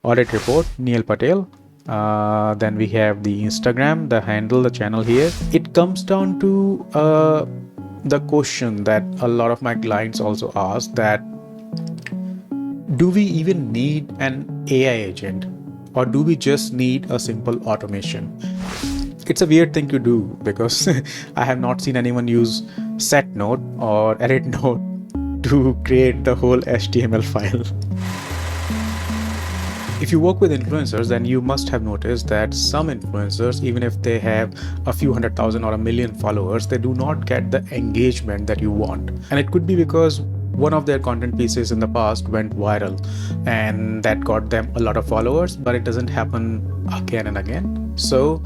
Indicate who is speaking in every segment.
Speaker 1: audit report, Neil Patel. Then we have the Instagram, the handle, the channel here. It comes down to the question that a lot of my clients also ask, that do we even need an AI agent, or do we just need a simple automation? It's a weird thing to do because I have not seen anyone use set node or edit node to create the whole HTML file. If you work with influencers, then you must have noticed that some influencers, even if they have a few 100,000 or a million followers, they do not get the engagement that you want. And it could be because one of their content pieces in the past went viral and that got them a lot of followers, but it doesn't happen again and again. So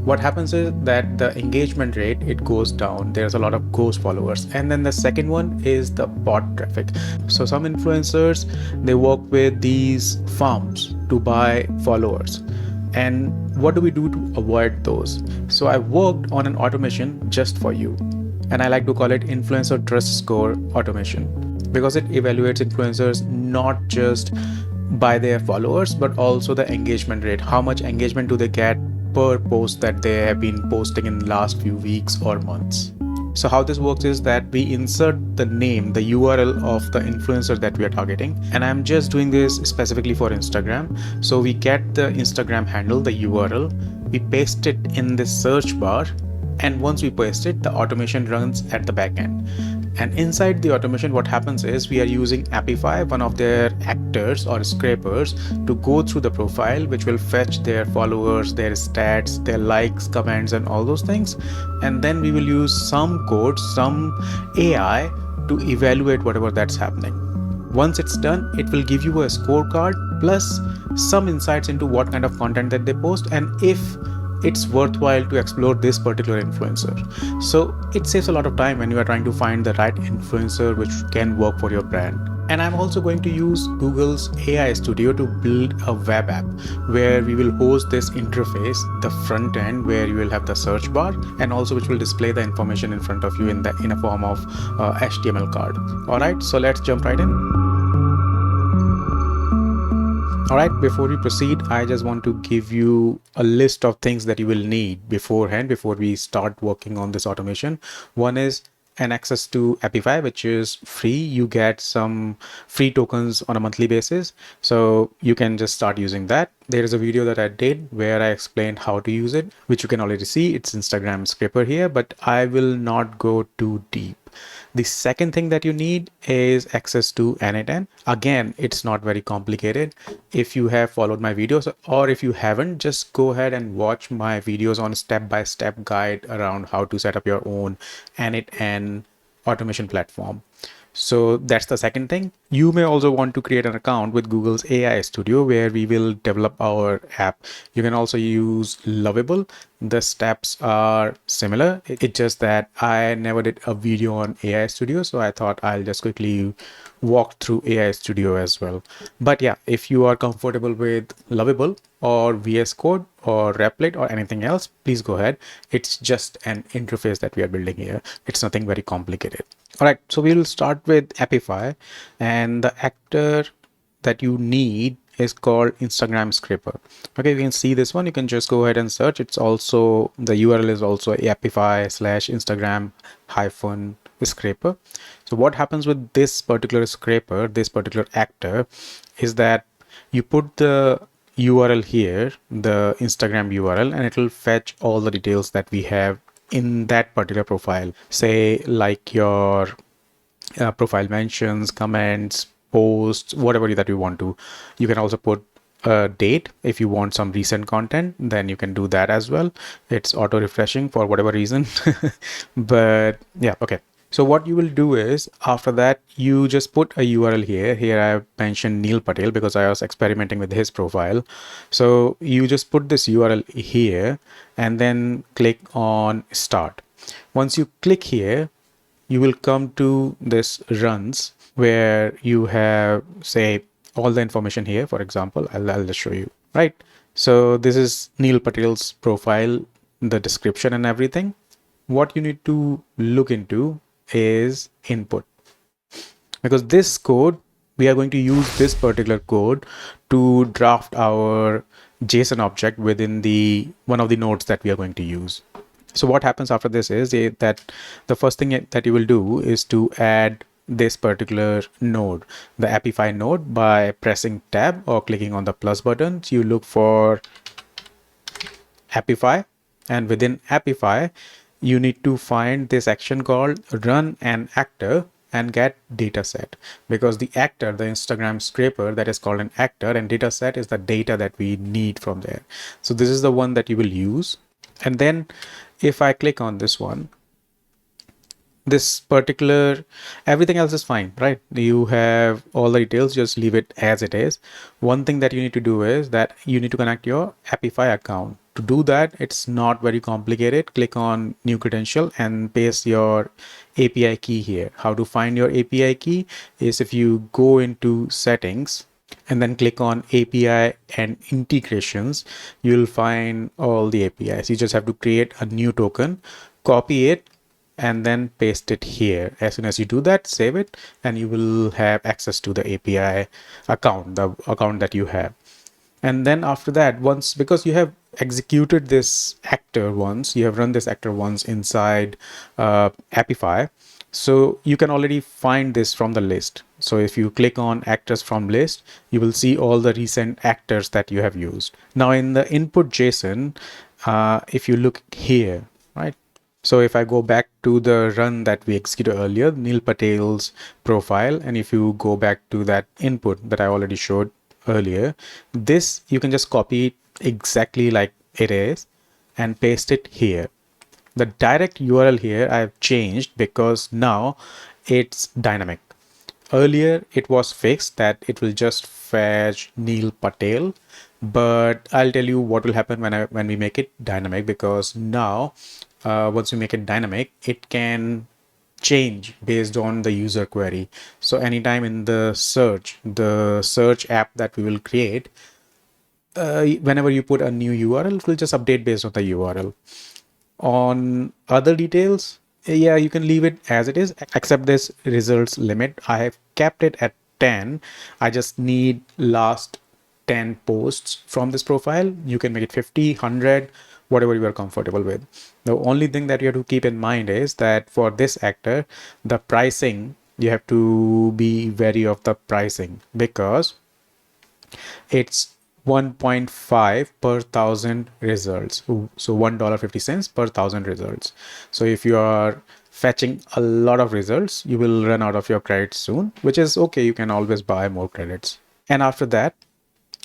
Speaker 1: what happens is that the engagement rate, it goes down. There's a lot of ghost followers. And then the second one is the bot traffic. So some influencers, they work with these farms to buy followers. And what do we do to avoid those? So I worked on an automation just for you, and I like to call it influencer trust score automation, because it evaluates influencers not just by their followers but also the engagement rate. How much engagement do they get per post that they have been posting in the last few weeks or months. So how this works is that we insert the name, the URL of the influencer that we are targeting, and I'm just doing this specifically for Instagram. So we get the Instagram handle, the URL, we paste it in the search bar, and once we paste it, the automation runs at the back end. And inside the automation, what happens is we are using Apify, one of their actors or scrapers, to go through the profile, which will fetch their followers, their stats, their likes, comments, and all those things. And then we will use some code, some AI to evaluate whatever that's happening. Once it's done, it will give you a scorecard plus some insights into what kind of content that they post and if it's worthwhile to explore this particular influencer. So it saves a lot of time when you are trying to find the right influencer which can work for your brand. And I'm also going to use Google's AI Studio to build a web app where we will host this interface, the front end, where you will have the search bar, and also which will display the information in front of you in a form of HTML card. All right, so let's jump right in. Alright, before we proceed, I just want to give you a list of things that you will need beforehand before we start working on this automation. One is an access to Apify, which is free. You get some free tokens on a monthly basis, so you can just start using that. There is a video that I did where I explained how to use it, which you can already see. It's Instagram scraper here, but I will not go too deep. The second thing that you need is access to n8n. Again, it's not very complicated. If you have followed my videos, or if you haven't, just go ahead and watch my videos on step-by-step guide around how to set up your own n8n automation platform. So that's the second thing. You may also want to create an account with Google's AI Studio where we will develop our app. You can also use Lovable. The steps are similar. It's just that I never did a video on AI Studio, so I thought I'll just quickly walk through AI Studio as well. But yeah, if you are comfortable with Lovable or VS Code or Replit or anything else, please go ahead. It's just an interface that we are building here. It's nothing very complicated. All right, so we'll start with Apify, and the actor that you need is called Instagram scraper. Okay, you can see this one. You can just go ahead and search. It's also, the URL is also Apify/Instagram-scraper. So what happens with this particular scraper, this particular actor, is that you put the URL here, the Instagram URL, and it will fetch all the details that we have in that particular profile. Say like your profile mentions, comments, posts, whatever that you want to. You can also put a date. If you want some recent content, then you can do that as well. It's auto refreshing for whatever reason. But yeah, okay. So what you will do is, after that, you just put a URL here. Here I have mentioned Neil Patel because I was experimenting with his profile. So you just put this URL here and then click on start. Once you click here, you will come to this runs where you have, say, all the information here. For example, I'll just show you, right? So this is Neil Patel's profile, the description and everything. What you need to look into is input, because this code we are going to use this particular code to draft our JSON object within the one of the nodes that we are going to use. So what happens after this is that the first thing that you will do is to add this particular node, the Apify node, by pressing tab or clicking on the plus button. So you look for Apify, and within Apify you need to find this action called run an actor and get dataset, because the actor, the Instagram scraper, that is called an actor, and dataset is the data that we need from there. So this is the one that you will use. And then if I click on this one, this particular, everything else is fine, right? You have all the details, just leave it as it is. One thing that you need to do is that you need to connect your Apify account. To do that, it's not very complicated. Click on new credential and paste your API key here. How to find your API key is if you go into settings and then click on API and integrations, you'll find all the APIs. You just have to create a new token, copy it, and then paste it here. As soon as you do that, save it, and you will have access to the API account, the account that you have. And then after that, once, because you have executed this actor once, you have run this actor once inside Apify, so you can already find this from the list. So if you click on actors from list, you will see all the recent actors that you have used. Now in the input JSON, if you look here, right? So if I go back to the run that we executed earlier, Neil Patel's profile, and if you go back to that input that I already showed earlier, this you can just copy it exactly like it is and paste it here. The direct URL here I have changed because now it's dynamic. Earlier it was fixed that it will just fetch Neil Patel, but I'll tell you what will happen when we make it dynamic, because now once we make it dynamic, it can change based on the user query. So anytime in the search app that we will create, whenever you put a new URL, it will just update based on the URL. On other details, yeah, you can leave it as it is, except this results limit. I have kept it at 10. I just need last 10 posts from this profile. You can make it 50, 100, whatever you are comfortable with. The only thing that you have to keep in mind is that for this actor, the pricing, you have to be wary of the pricing, because it's 1.5 per thousand results. So $1.50 per thousand results. So if you are fetching a lot of results, you will run out of your credits soon, which is okay. You can always buy more credits. And after that,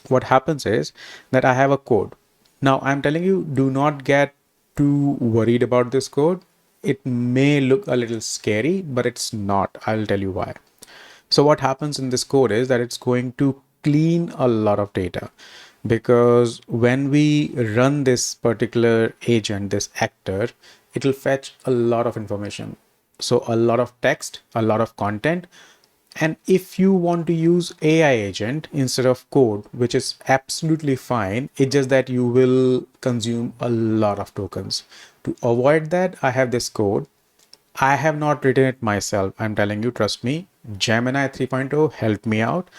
Speaker 1: what happens is that I have a code. Now I'm telling you, do not get too worried about this code. It may look a little scary, but it's not. I'll tell you why. So what happens in this code is that it's going to clean a lot of data, because when we run this particular agent, this actor, it will fetch a lot of information. So a lot of text, a lot of content. And if you want to use AI agent instead of code, which is absolutely fine, it's just that you will consume a lot of tokens. To avoid that, I have this code. I have not written it myself. I'm telling you, trust me, Gemini 3.0 helped me out.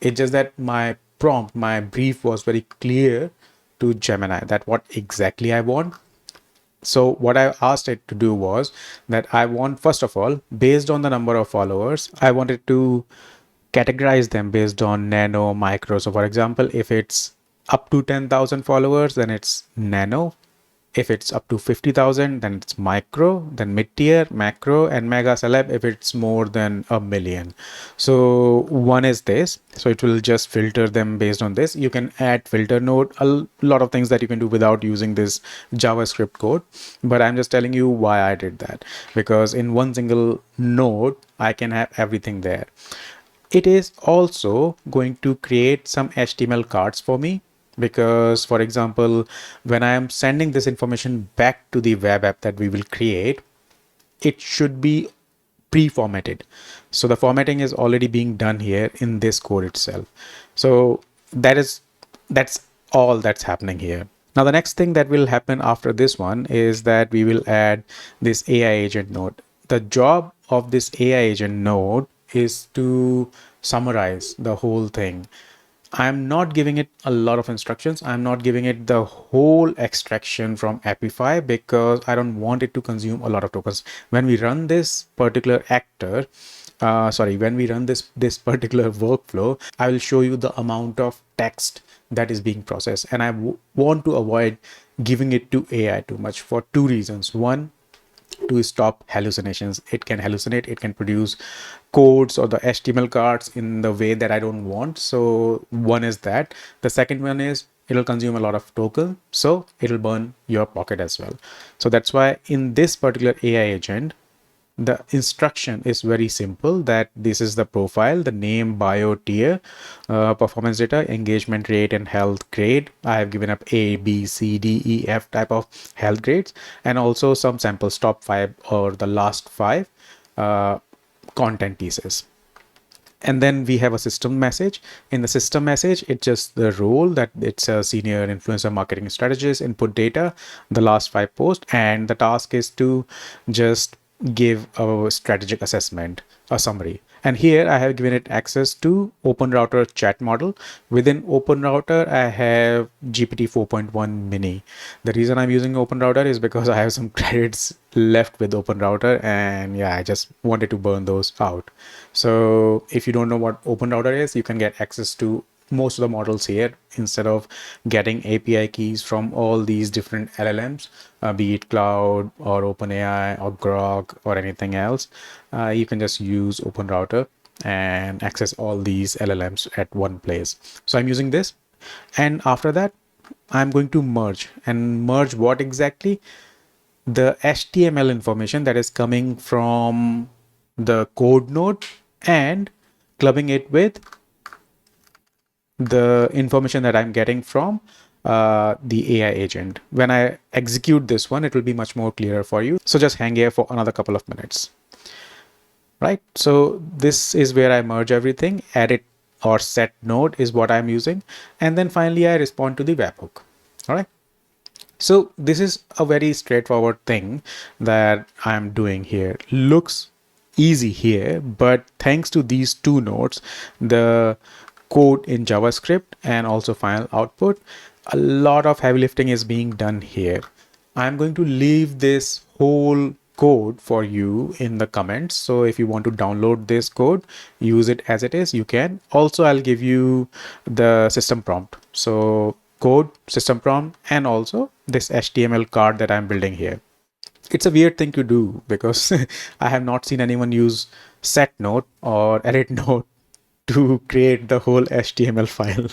Speaker 1: It's just that my prompt, my brief was very clear to Gemini that what exactly I want. So what I asked it to do was that I want, first of all, based on the number of followers, I wanted to categorize them based on nano, micro. So for example, if it's up to 10,000 followers, then it's nano. If it's up to 50,000, then it's micro, then mid-tier, macro, and mega celeb if it's more than 1 million. So one is this. So it will just filter them based on this. You can add filter node, a lot of things that you can do without using this JavaScript code. But I'm just telling you why I did that, because in one single node, I can have everything there. It is also going to create some HTML cards for me, because for example, when I am sending this information back to the web app that we will create, it should be pre-formatted. So the formatting is already being done here in this code itself. So that's all that's happening here. Now the next thing that will happen after this one is that we will add this AI agent node. The job of this AI agent node is to summarize the whole thing. I'm not giving it a lot of instructions. I'm not giving it the whole extraction from Apify because I don't want it to consume a lot of tokens. When we run this particular actor, when we run this particular workflow, I will show you the amount of text that is being processed, and I want to avoid giving it to AI too much for two reasons. One, to stop hallucinations. It can hallucinate, it can produce codes or the HTML cards in the way that I don't want. So one is that. The second one is it'll consume a lot of token, so it'll burn your pocket as well. So that's why in this particular AI agent, the instruction is very simple, that this is the profile, the name, bio, tier, performance data, engagement rate, and health grade. I have given up A, B, C, D, E, F type of health grades, and also some samples, top 5 or the last 5 content pieces. And then we have a system message. In the system message, it's just the role that it's a senior influencer marketing strategist, input data, the last 5 posts, and the task is to just give a strategic assessment, a summary. And here I have given it access to Open Router chat model. Within Open Router, I have GPT 4.1 mini. The reason I'm using Open Router is because I have some credits left with Open Router, and yeah, I just wanted to burn those out. So if you don't know what Open Router is, you can get access to most of the models here instead of getting API keys from all these different LLMs, be it Cloud or OpenAI or Grok or anything else. You can just use Open Router and access all these LLMs at one place. So I'm using this, and after that I'm going to merge. And merge what exactly? The HTML information that is coming from the code node and clubbing it with the information that I'm getting from the AI agent. When I execute this one, it will be much more clearer for you. So just hang here for another couple of minutes. Right, so this is where I merge everything. Edit or set node is what I'm using, and then finally I respond to the webhook. All right, so this is a very straightforward thing that I'm doing here. Looks easy here, but thanks to these two nodes, the code in JavaScript and also final output, a lot of heavy lifting is being done here. I'm going to leave this whole code for you in the comments. So if you want to download this code, use it as it is, you can. Also, I'll give you the system prompt. So code, system prompt, and also this HTML card that I'm building here. It's a weird thing to do because I have not seen anyone use set node or edit node to create the whole HTML file.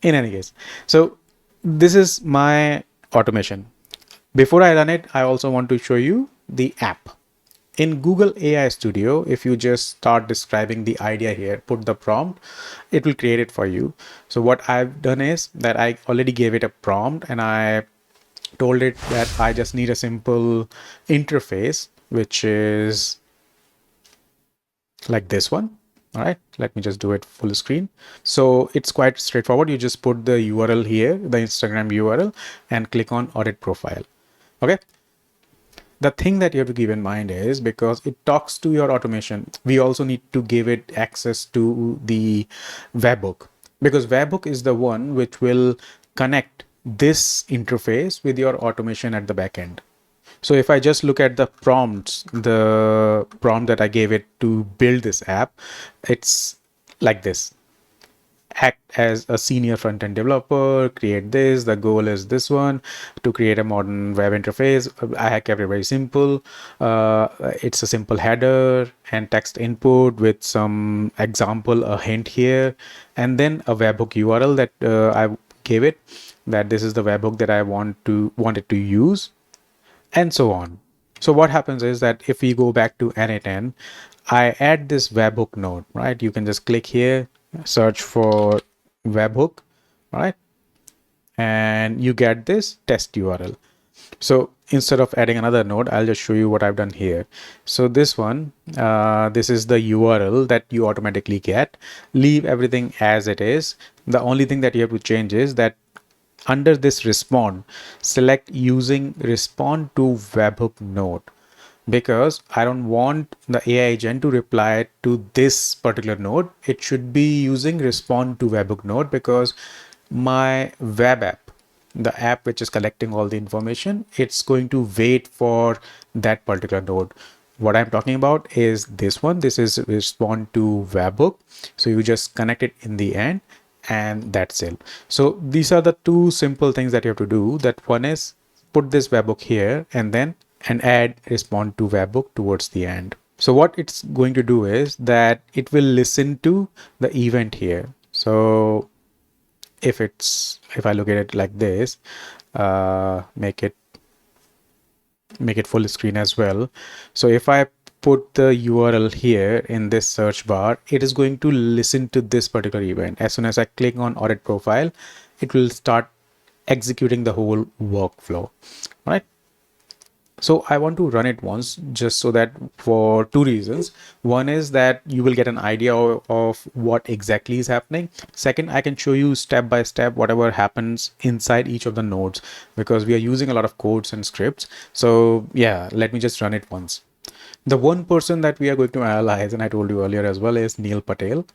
Speaker 1: In any case, so this is my automation. Before I run it, I also want to show you the app. In Google AI Studio, if you just start describing the idea here, put the prompt, it will create it for you. So what I've done is that I already gave it a prompt and I told it that I just need a simple interface, which is like this one. All right, let me just do it full screen. So it's quite straightforward. You just put the URL here, the Instagram URL, and click on audit profile. Okay. The thing that you have to keep in mind is because it talks to your automation, we also need to give it access to the webhook, because webhook is the one which will connect this interface with your automation at the back end. So if I just look at the prompts, the prompt that I gave it to build this app, it's like this: act as a senior front-end developer, create this. The goal is this one, to create a modern web interface. I kept it very simple. It's a simple header and text input with some example, a hint here, and then a webhook URL that I gave it, that this is the webhook that I wanted to use, and so on. So what happens is that if we go back to n8n, I add this webhook node, right? You can just click here, search for webhook, right? And you get this test URL. So instead of adding another node, I'll just show you what I've done here. So this one, this is the URL that you automatically get. Leave everything as it is. The only thing that you have to change is that under this respond, select using respond to webhook node. because I don't want the AI agent to reply to this particular node. It should be using respond to webhook node, because my web app, the app which is collecting all the information, it's going to wait for that particular node. What I'm talking about is this one. This is respond to webhook. So you just connect it in the end, and that's it. So these are the two simple things that you have to do. That one is put this webhook here, and add respond to webhook towards the end. So what it's going to do is that it will listen to the event here. So if I look at it like this, make it full screen as well. So if I put the URL here in this search bar, it is going to listen to this particular event. As soon as I click on audit profile, it will start executing the whole workflow, right? So I want to run it once, just so that, for two reasons. One is that you will get an idea of what exactly is happening. Second, I can show you step by step whatever happens inside each of the nodes, because we are using a lot of codes and scripts. So yeah, let me just run it once. The one person that we are going to analyze, and I told you earlier as well, is Neil Patel.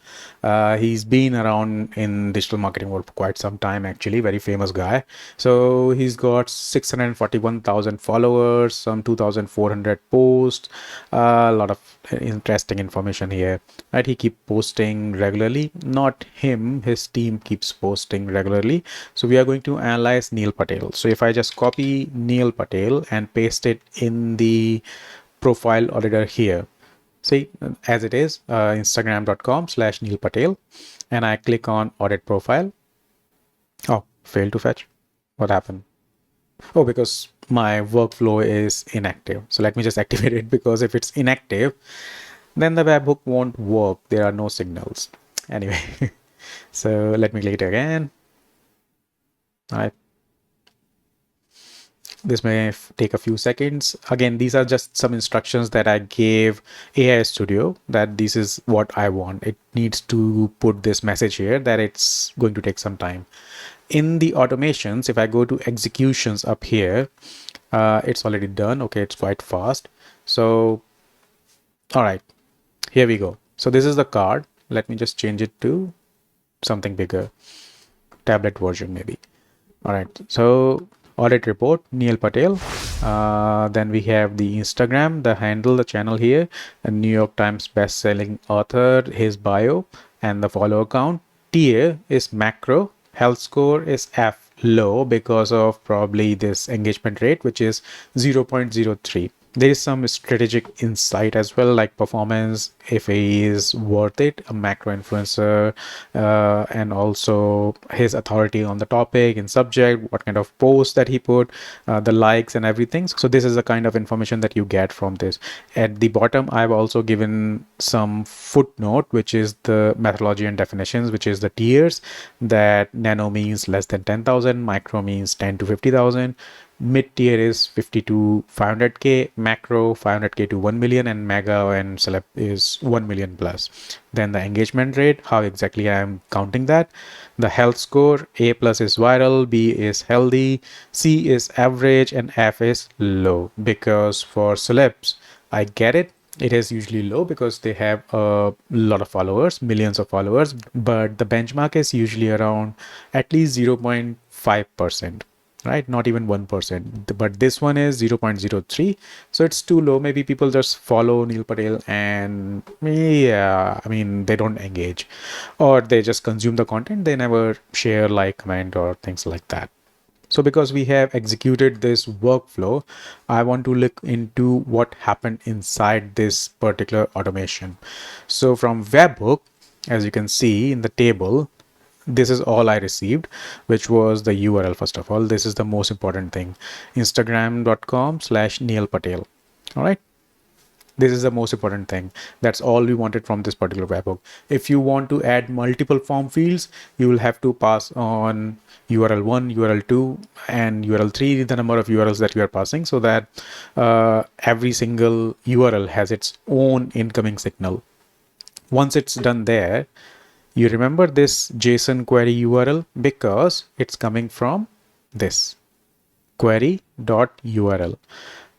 Speaker 1: He's been around in digital marketing world for quite some time, actually, very famous guy. So he's got 641,000 followers, some 2,400 posts, a lot of interesting information here, right? He keeps posting regularly. Not him, his team keeps posting regularly. So we are going to analyze Neil Patel. So if I just copy Neil Patel and paste it in the profile auditor here, see, as it is, instagram.com/Neil Patel, and I click on audit profile. Oh, failed to fetch. What happened? Oh, because my workflow is inactive. So let me just activate it, because if it's inactive, then the webhook won't work. There are no signals. Anyway, so let me click it again. All right. This may take a few seconds. Again, these are just some instructions that I gave AI Studio, that this is what I want. It needs to put this message here that it's going to take some time. In the automations, if I go to executions up here, it's already done. Okay, it's quite fast. So, all right, here we go. So this is the card. Let me just change it to something bigger, tablet version maybe. All right, so audit report, Neil Patel. Then we have the Instagram, the handle, the channel here, a New York Times best-selling author, his bio, and the follow account. Tier is macro, health score is F, low, because of probably this engagement rate, which is 0.03. There is some strategic insight as well, like performance, if he is worth it, a macro influencer, and also his authority on the topic and subject, what kind of post that he put, the likes and everything. So this is the kind of information that you get from this. At the bottom, I've also given some footnote, which is the methodology and definitions, which is the tiers, that nano means less than 10,000, micro means 10 to 50,000, mid tier is 50 to 500k, macro 500k to 1 million, and mega and celeb is 1 million plus. Then the engagement rate, how exactly I am counting that. The health score, A plus is viral, B is healthy, C is average, and F is low. Because for celebs, I get it, it is usually low because they have a lot of followers, millions of followers, but the benchmark is usually around at least 0.5%. Right, not even 1%, but this one is 0.03, so it's too low. Maybe people just follow Neil Patel and, yeah, I mean, they don't engage, or they just consume the content, they never share, like, comment, or things like that. So because we have executed this workflow, I want to look into what happened inside this particular automation. So from webhook, as you can see in the table, this is all I received, which was the URL. First of all, this is the most important thing, instagram.com/Neil Patel. All right, this is the most important thing. That's all we wanted from this particular webhook. If you want to add multiple form fields, you will have to pass on URL1, URL2, and URL3, the number of URLs that you are passing, so that every single URL has its own incoming signal. Once it's done there, you remember this JSON query URL, because it's coming from this query.url.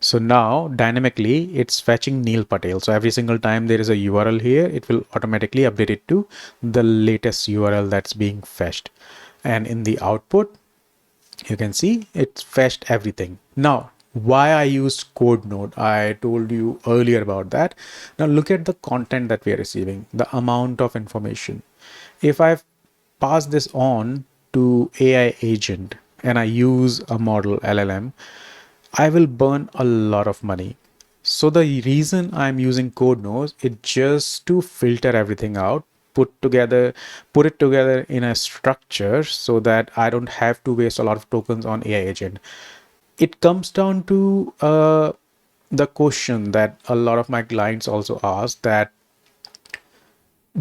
Speaker 1: So now dynamically it's fetching Neil Patel. So every single time there is a URL here, it will automatically update it to the latest URL that's being fetched. And in the output, you can see it's fetched everything. Now, why I used code node, I told you earlier about that. Now look at the content that we are receiving, the amount of information. If I've passed this on to AI agent and I use a model LLM, I will burn a lot of money. So the reason I'm using code nodes is just to filter everything out, put it together in a structure so that I don't have to waste a lot of tokens on AI agent. It comes down to the question that a lot of my clients also ask, that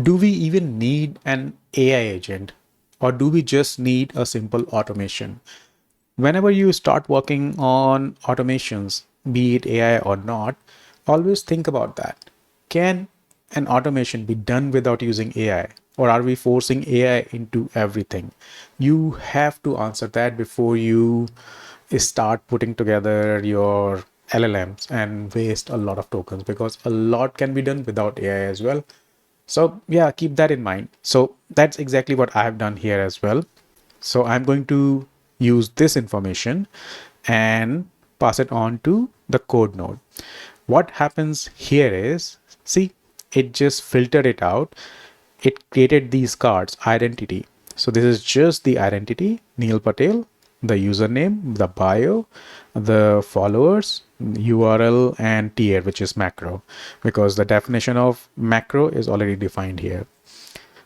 Speaker 1: do we even need an AI agent, or do we just need a simple automation? Whenever you start working on automations, be it AI or not, always think about that. Can an automation be done without using AI? Or are we forcing AI into everything? You have to answer that before you start putting together your LLMs and waste a lot of tokens, because a lot can be done without AI as well. So yeah, keep that in mind. So that's exactly what I have done here as well. So I'm going to use this information and pass it on to the code node. What happens here is, see, it just filtered it out. It created these cards, identity. So this is just the identity, Neil Patel, the username, the bio, the followers, URL, and tier, which is macro, because the definition of macro is already defined here.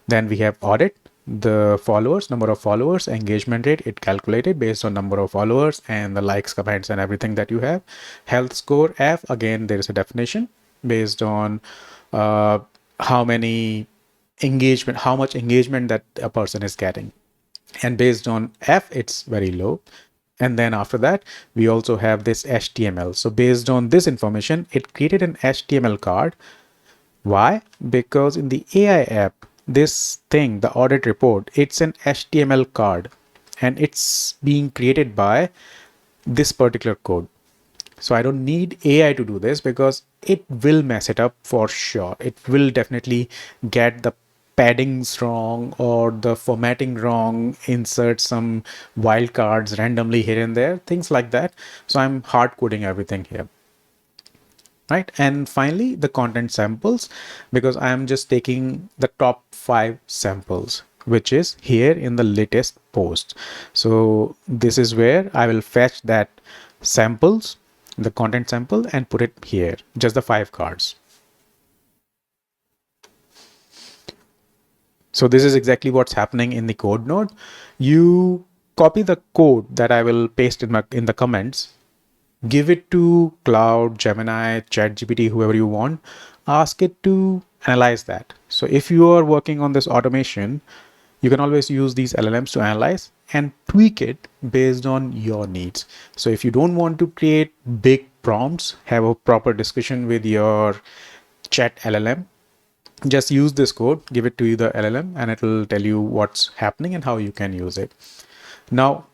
Speaker 1: Then we have audit, the followers, number of followers, engagement rate, it calculated based on number of followers and the likes, comments, and everything that you have. Health score, F, again, there is a definition based on uh, how many engagement, how much engagement that a person is getting. And based on F, it's very low. And then after that, we also have this HTML. So based on this information, it created an HTML card. Why? Because in the AI app, this thing, the audit report, it's an HTML card and it's being created by this particular code. So I don't need AI to do this because it will mess it up for sure. It will definitely get the paddings wrong or the formatting wrong, insert some wildcards randomly here and there, things like that. So I'm hard coding everything here. Right. And finally, the content samples, because I am just taking the top 5 samples, which is here in the latest post. So this is where I will fetch that samples, the content sample, and put it here, just the 5 cards. So this is exactly what's happening in the code node. You copy the code that I will paste in the comments, give it to Cloud, Gemini, ChatGPT, whoever you want, ask it to analyze that. So if you are working on this automation, you can always use these LLMs to analyze and tweak it based on your needs. So if you don't want to create big prompts, have a proper discussion with your chat LLM, just use this code, give it to the LLM, and it will tell you what's happening and how you can use it. Now,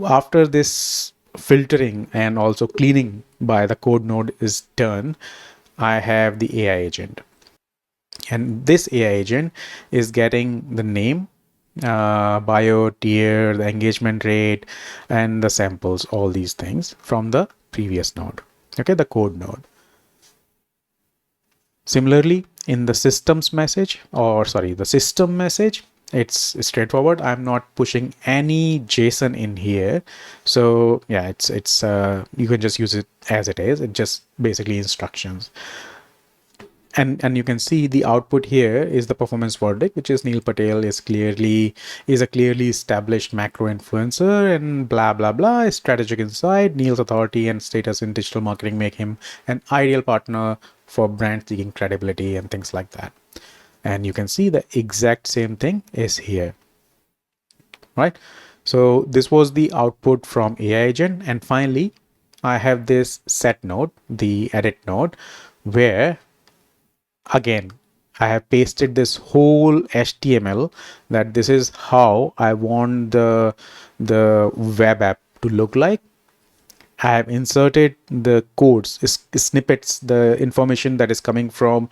Speaker 1: after this filtering and also cleaning by the code node is done, I have the AI agent. And this AI agent is getting the name, bio, tier, the engagement rate, and the samples, all these things from the previous node. Okay, the code node. Similarly, in the systems message, or sorry, the system message, it's straightforward. I'm not pushing any JSON in here. So yeah, it's you can just use it as it is. It's just basically instructions. And you can see the output here is the performance verdict, which is Neil Patel is a clearly established macro influencer, and blah blah blah. Strategic insight, Neil's authority and status in digital marketing make him an ideal partner for brands seeking credibility and things like that. And you can see the exact same thing is here, right? So this was the output from AI agent. And finally, I have this set node, the edit node, where again I have pasted this whole HTML, that this is how I want the web app to look like. I have inserted the codes, snippets, the information that is coming from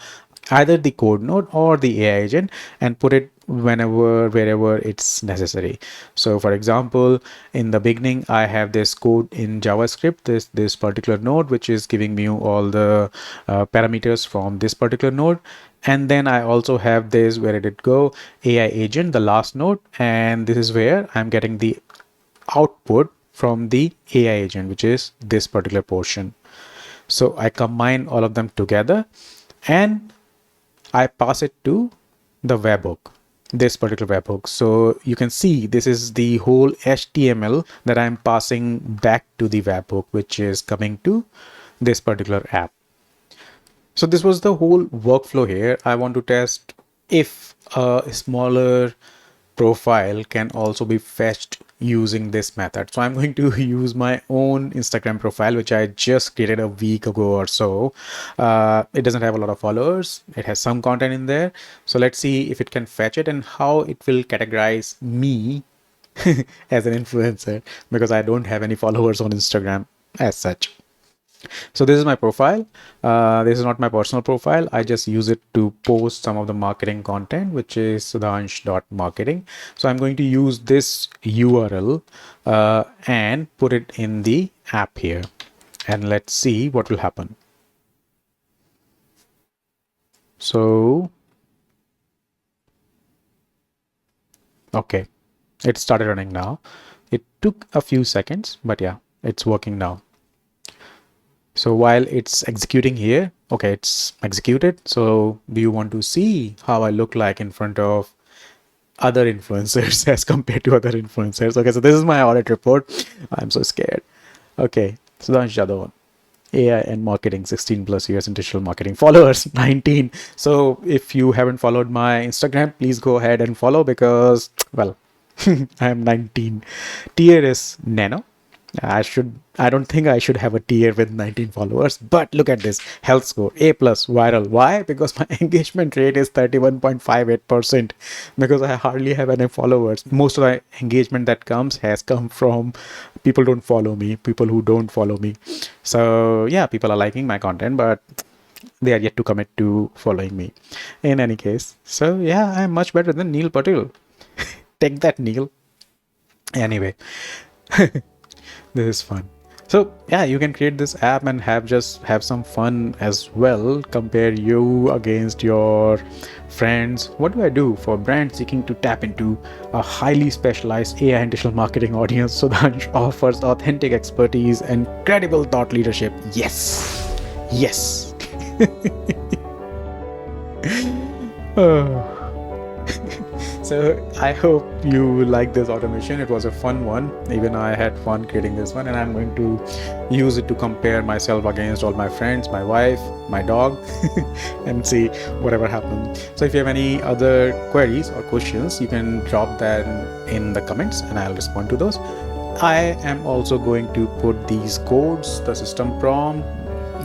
Speaker 1: either the code node or the AI agent, and put it wherever it's necessary. So for example, in the beginning, I have this code in JavaScript, this particular node, which is giving me all the parameters from this particular node. And then I also have this, where did it go, AI agent, the last node, and this is where I'm getting the output from the AI agent, which is this particular portion. So I combine all of them together and I pass it to the webhook, this particular webhook. So you can see this is the whole HTML that I'm passing back to the webhook, which is coming to this particular app. So this was the whole workflow here. I want to test if a smaller profile can also be fetched using this method. So I'm going to use my own Instagram profile, which I just created a week ago or so. It doesn't have a lot of followers. It has some content in there. So let's see if it can fetch it and how it will categorize me as an influencer, because I don't have any followers on Instagram as such. So this is my profile. This is not my personal profile. I just use it to post some of the marketing content, which is sudhansh.marketing. So I'm going to use this URL and put it in the app here. And let's see what will happen. So, okay, it started running now. It took a few seconds, but yeah, it's working now. So while it's executing here, okay, it's executed. So do you want to see how I look like in front of other influencers as compared to other influencers? Okay, so this is my audit report. I'm so scared. Okay, Sudhansh Jadhav, AI and marketing, 16 plus years in digital marketing, followers 19. So if you haven't followed my Instagram, please go ahead and follow, because, well, I am 19. Tier is Nano. I don't think I should have a tier with 19 followers, but look at this health score, A plus, viral. Why? Because my engagement rate is 31.58%, because I hardly have any followers. Most of the engagement that has come from people don't follow me, people who don't follow me. So yeah, people are liking my content, but they are yet to commit to following me in any case. So yeah, I'm much better than Neil Patel. Take that, Neil. Anyway. This is fun. So yeah, you can create this app and have some fun as well. Compare you against your friends. What do I do for brands seeking to tap into a highly specialized AI and digital marketing audience? So that offers authentic expertise and credible thought leadership. Yes, yes. Oh. So I hope you like this automation. It was a fun one. Even I had fun creating this one, and I'm going to use it to compare myself against all my friends, my wife, my dog, and see whatever happens. So if you have any other queries or questions, you can drop them in the comments and I'll respond to those. I am also going to put these codes, the system prompt,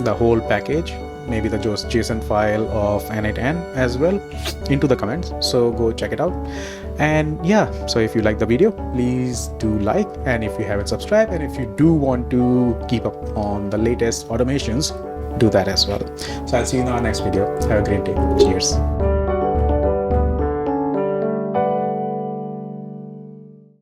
Speaker 1: the whole package, maybe the JSON file of n8n as well, into the comments. So go check it out. And yeah, so if you like the video, please do like, and if you haven't subscribed, and if you do want to keep up on the latest automations, do that as well. So I'll see you in our next video. Have a great day. Cheers.